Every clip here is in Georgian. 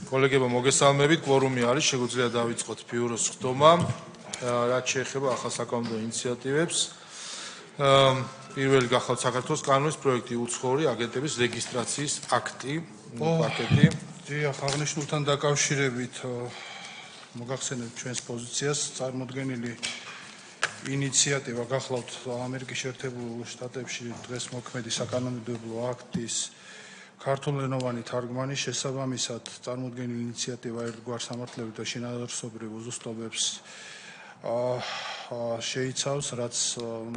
კოლეგებო, მოგესალმებით, კვორუმი არის, შეგვიძლია დავიწყოთ ბიუროს ხდომა, რაც შეეხება ახალ საკანონმდებლო ინიციატივებს. პირველი გახლავთ საქართველოს კანონის პროექტი უცხოური აგენტების რეგისტრაციის აქტი, პაკეტი. დიახ, აღნიშნულთან დაკავშირებით მოგახსენებთ ჩვენს პოზიციას, წარმოდგენილი ინიციატივა გახლავთ ამერიკის შეერთებულ შტატებში დღეს მოქმედი საკანონმდებლო აქტის ქართულენოვანი თარგმანი შესაბამისად წარმოდგენილი ინიციატივა ერთგვარ სამართლებრივ და შინაარსობრივ უზუსტობებს შეიცავს, რაც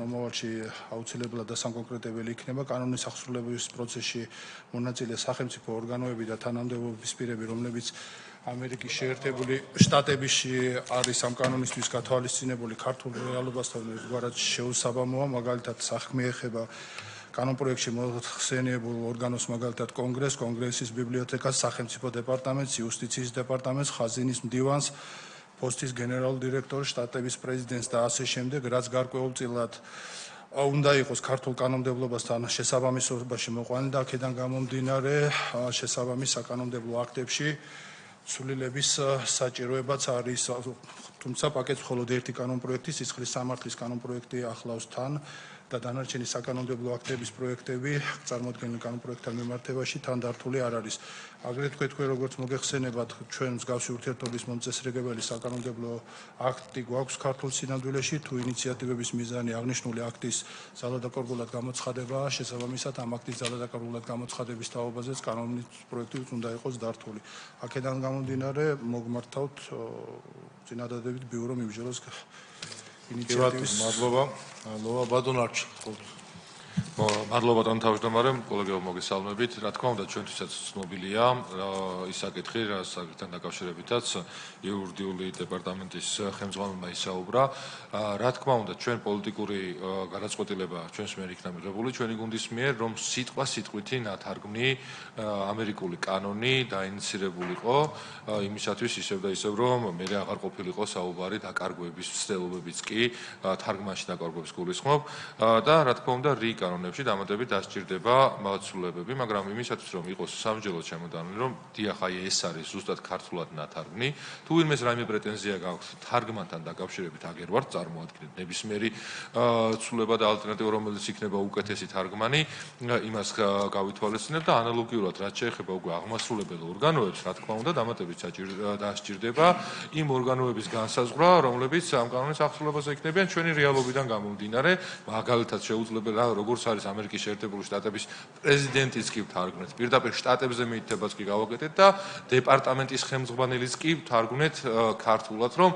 მომავალში აუცილებლად და საკონკრეტებელი იქნება კანონის აღსრულების პროცესში მონაწილე სახელმწიფო ორგანოები და თანამდებობის პირები, რომლებიც ამერიკის შეერთებული შტატებში არის ამ კანონისთვის გათვალისწინებული ქართულ რეალობასთან ერთგვარად შეუსაბამოა, მაგალითად საქმე ეხება კანონპროექტში მოხსენიებულ ორგანოს, მაგალითად კონგრესის ბიბლიოთეკას, სახელმწიფო დეპარტამენტს, იუსტიციის დეპარტამენტს, ხაზინის მდივანს, პოსტის გენერალურ დირექტორს, შტატების პრეზიდენტს და ასე შემდეგ, რაც გარკვეულწილად უნდა იყოს ქართულ კანონმდებლობასთან შესაბამისობაში მოყვანილი და აქედან გამომდინარე შესაბამის საკანონმდებლო აქტებში ცვლილების საჭიროებაც არის, თუმცა პაკეტს მხოლოდ ერთი კანონპროექტი, სისხლის სამართლის კანონპროექტი ახლავს თან და დანარჩენი საკანონმდებლო აქტების პროექტები წარმოდგენილ კანონპროექტთან მიმართებაში თან დართული არ არის. აგრეთვე თქვენ როგორც მოგეხსენებათ, ჩვენ მსგავსი ურთიერთობის მომწესრიგებელი საკანონმდებლო აქტი გვაქვს ქართულ სინამდვილეში, თუ ინიციატივების მიზანი აღნიშნული აქტის ძალადაკარგულად გამოცხადებაა, შესაბამისად ამ აქტის ძალადაკარგულად გამოცხადების თაობაზეც კანონის პროექტი უნდა იყოს დართული. აქედან გამომდინარე მოგმართავთ წინადადებით ბიურო მიბრძოლოს ინიციატივის. მადლობა, ბატონარჩ. მადლობა თავმჯდომარე, კოლეგებო, მოგესალმებით. რა თქმა უნდა, ჩვენთვისაც ცნობილია ის საკითხი, საკითხთან დაკავშირებითაც იურიდიული დეპარტამენტის ხელმძღვანელმა ისაუბრა. რა თქმა უნდა, ჩვენ პოლიტიკური გადაწყვეტილება ჩვენს მიერ იქნა მიღებული, ჩვენი გუნდის მიერ, რომ სიტყვით ნათარგმნი ამერიკული კანონი დაინიცირებულიყო იმისათვის ისევ და ისევ, რომ მე აღარ ყოფილიყო საუბარი დაკარგვების ცდილობებიც კი თარგმანში დაკარგვების გულისხმობ და რა თქმა უნდა, კანონებში დამატებით დასჭირდება მოცულებები, მაგრამ იმისათვის რომ იყოს სამჯელოდ შემოდანილი, რომ დიახ, აი ეს არის ზუსტად ქართულად ნათარგმნი, თუ ვინმეს რაიმე პრეტენზია გაქვს თარგმანთან დაკავშირებით, აგერ ვარ წარმოადგენთ ნებისმიერი ცვლილება და ალტერნატივა, რომელიც იქნება უკეთესი თარგმანი, იმას გავითვალისწინებ და ანალოგიურად რაც შეეხება უკვე აღმასრულებელ ორგანოებს, რა თქმა უნდა, დამატებით დასჭირდება იმ ორგანოების განსაზღვრა, რომლებიც ამ კანონის აღსრულებაზე იქნებიან ჩვენი რეალობიდან გამომდინარე, მაგალითად შეუძლებელია როგორც არის ამერიკის შეერთებული შტატების პრეზიდენტიც კი ვთარგმნეთ, პირდაპირ შტატებზე მიითებაც კი გავაკეთეთ და დეპარტამენტის ხელმძღვანელიც კი ვთარგმნეთ ქართულად, რომ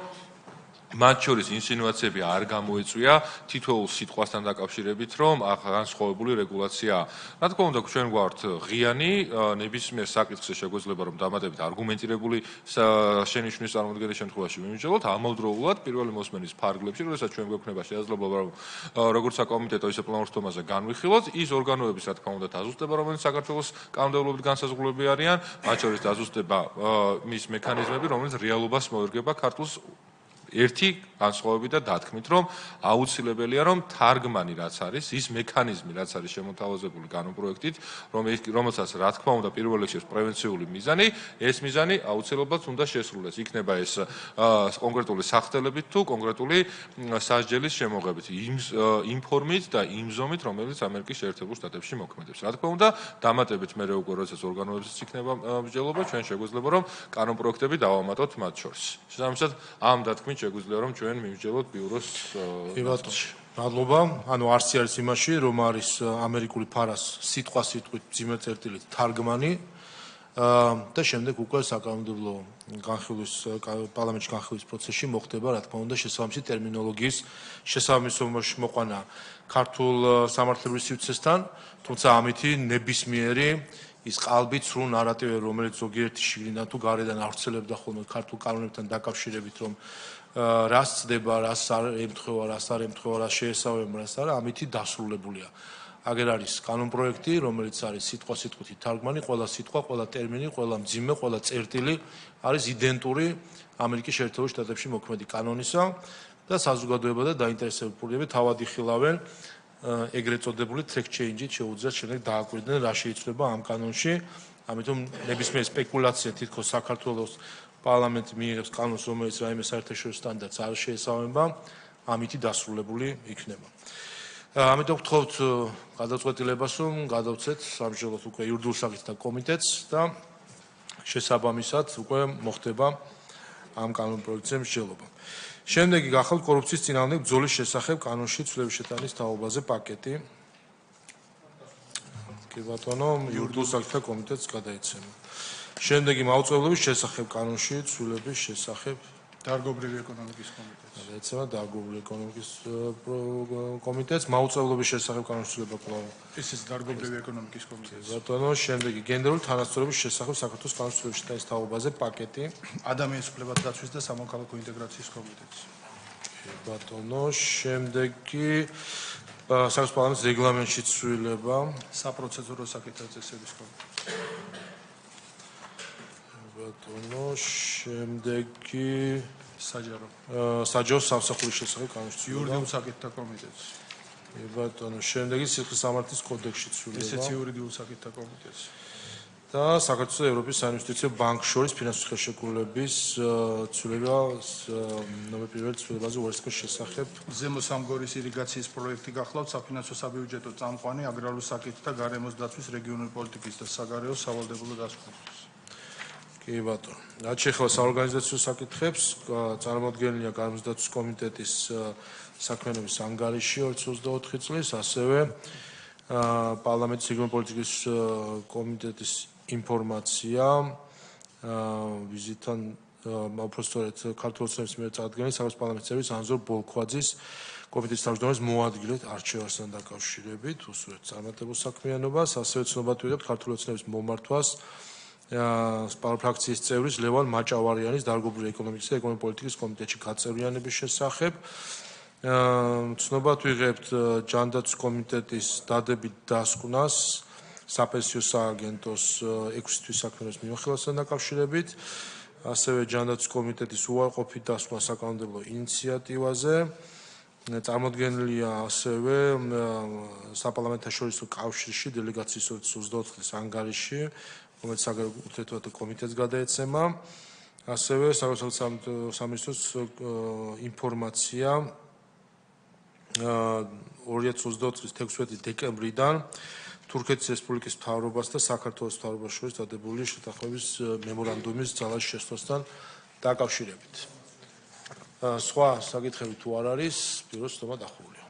მათ შორის ინსინუაციები არ გამოეწვია თითოეულ სიტყვასთან დაკავშირებით, რომ განსხვავებული რეგულაციაა. რა თქმა უნდა, ჩვენ გვაქვს ღიანი ნებისმიერ საკითხზე შეგვეძლება რომ დამატებით არგუმენტირებული შენიშვნის წარმოდგენის შემთხვევაში მიმსჯელოთ ამავდროულად პირველი მოსმენის ფარგლებში, როდესაც ჩვენ გვექნება შესაძლებლობა რომ როგორც საკომიტეტო ისე პლანურ ხდომაზე განვიხილოთ, ის ორგანოების რა თქმა უნდა დაზუსტება, რომელიც საქართველოს კანონმდებლობით განსაზღვრულები არიან, მათ შორის დაზუსტება მის მექანიზმები, რომელიც რეალობას მოერგება ქართულს ერთი განსხვავებით და დათქმით, რომ აუცილებელია, რომ თარგმანი რაც არის, ის მექანიზმი რაც არის შემოთავაზებული კანონპროექტით, რომელსაც რა თქმა უნდა პირველ რიგში პრევენციული მიზანი, ეს მიზანი აუცილებლად უნდა შესრულდეს. იქნება ეს კონკრეტული სახდელებით თუ კონკრეტული სასჯელის შემოღებით, იმ ფორმით და იმ ზომით, რომელიც ამერიკის შეერთებულ შტატებში მოქმედებს. რა თქმა უნდა, დამატებით მე უკვე როდესაც ორგანოებიც იქნება მსჯელობა, ჩვენ შეგვეძლება რომ კანონპროექტები დავამატოთ მათ შორის. შესაბამისად, ამ დათქმით შეგვიძლია რომ ჩვენ მივსჯელოთ ბიუროს მადლობა. ანუ არსი არის იმაში, რომ არის ამერიკული ფარას სიტყვით მძიმე წერტილით თარგმანი და შემდეგ უკვე საკანონმდებლო განხილვის პარლამენტში განხილვის პროცესში მოხდება, რა თქმა უნდა, შესაბამისი ტერმინოლოგიის შესაბამისობაში მოყვანა ქართულ სამართლებრივ სივრცესთან, თუმცა ამითი ნებისმიერი ის ყალბი ცრუ ნარატივი, რომელიც ზოგიერთი შიგნიდან თუ გარედან ავრცელებდა ხოლმე ქართულ კანონებთან დაკავშირებით, რომ რას ცდება, რას არ ემთხვევა, რას არ ემთხვევა, რას შეესაბამება, რას არა, ამითი დასრულებულია. აგერ არის კანონპროექტი, რომელიც არის სიტყვით თარგმანი, ყველა სიტყვა, ყველა ტერმინი, ყველა მძიმე, ყველა წერტილი არის იდენტური ამერიკის შეერთებულ შტატებში მოქმედი კანონისა და საზოგადოება და დაინტერესებულები თავად იხილავენ ეგრეთ წოდებული track change-ით შეუძლიათ შემდეგ დააკვირდნენ რა შეიძლება ამ კანონში ამიტომ ნებისმიერ სპეკულაცია თითქოს საქართველოს პარლამენტი მიიღებს კანონს, რომელიც რაიმე საერთაშორისო სტანდარტს არ შეესაბამება, ამითი დასრულებული იქნება. ამიტომ გთხოვთ გადაწყვეტილებას, რომ გადავცეთ სამშობლოს უკვე იურიდიულ საკითხთა კომიტეტს და შესაბამისად უკვე მოხდება ამ კანონპროექტზე მსჯელობა. შემდეგი გახავთ კორუფციის წინააღმდეგ ბრძოლის შესახებ კანონში ცვლილების შეტანის თაობაზე პაკეტი. კი ბატონო, იურიდიულ საკითხთა კომიტეტს გადაეცემა. შემდეგი მაუწყებლობის შესახებ კანონში ცვლილების შესახებ დარგობრივი ეკონომიკის კომიტეტს. გადაეცემა დარგობრივი ეკონომიკის კომიტეტს, მაუწყებლობის შესახებ კანონში ცვლილება კვლავ. ეს დარგობრივი ეკონომიკის კომიტეტს. ბატონო, შემდეგი გენდერული თანასწორობის შესახებ საქართველოს კანონის ცვლილების შეტანის თაობაზე პაკეტი. ადამიანის უფლებათა დაცვის და სამოქალაქო ინტეგრაციის კომიტეტს. ბატონო, შემდეგი საქართველოს პარლამენტის რეგლამენტში ცვლილება. საპროცედურო საკითხთა წესების კომიტეტს. ბატონო, შემდეგი საჯარო სამსახურის შესახებ კანონში ცვლილება. იურიდიულ საკითხთა კომიტეტს. ბატონო, შემდეგი სიხის სამართლის კოდექსში ცვლილება. ესეც იურიდიულ საკითხთა კომიტეტს. და საქართველოს ევროპის საინვესტიციო ბანკ შორის ფინანსური ხელშეკრულების ცვლილება ნომერ 1 ცვლილებაზე უერთგოს შესახებ. ზემო სამგორის ირიგაციის პროექტი გახლავთ საფინანსო საბიუჯეტო წამყვანი აგრარულ საკითხთა გარემოს დაცვის რეგიონული პოლიტიკის და საგარეო სავალდებულო დასკვნისთვის. კი ბატონო. რაც შეეხება საორგანიზაციო საკითხებს, წარმოადგენელია გარემოს დაცვის კომიტეტის საქმიანობის ანგარიში 2024 წლის, ასევე პარლამენტის რეგიონული პოლიტიკის კომიტეტის ინფორმაცია ვიზიტთან უпростоრეთ ქართულ ოცნების მიერ წარდგენილი საქართველოს პარლამენტის წევრის ანზორ ბოლქვაძის კომიტეტის თავმჯდომარის მოადგილედ არჩევასთან დაკავშირებით უსურვებთ წარმატებულ საქმიანობას, ასევე ცნობად ვიღებთ ქართულ ოცნების მომართვას ფრაქციის წევრის ლევან მაჭავარიანის დარგობრივი ეკონომიკის და ეკონომიკური პოლიტიკის კომიტეტში გაწევრიანების შესახებ. ცნობად ვიღებთ ჯანდაცვის კომიტეტის დადებით დასკვნას საპენსიო სააგენტოს 6 თვის საქმიანობის მიმოხილვასთან დაკავშირებით, ასევე ჯანდაცვის კომიტეტის უარყოფით დასკვნა საკანონმდებლო ინიციატივაზე. წარმოდგენილია ასევე საპარლამენტაშორისო კავშირში დელეგაციის 2024 წლის ანგარიში, რომელიც საგარეო ურთიერთობათა კომიტეტს გადაეცემა, ასევე საგარეო სამინისტროს ინფორმაცია 2024 წლის 16 დეკემბრიდან თურქეთის რესპუბლიკის მთავრობას და საქართველოს მთავრობას შორის დადებული შეთანხმების მემორანდუმის ძალაში შესვლასთან დაკავშირებით. სხვა საკითხები თუ არ არის, ბიუროს ცნობა დახურულია.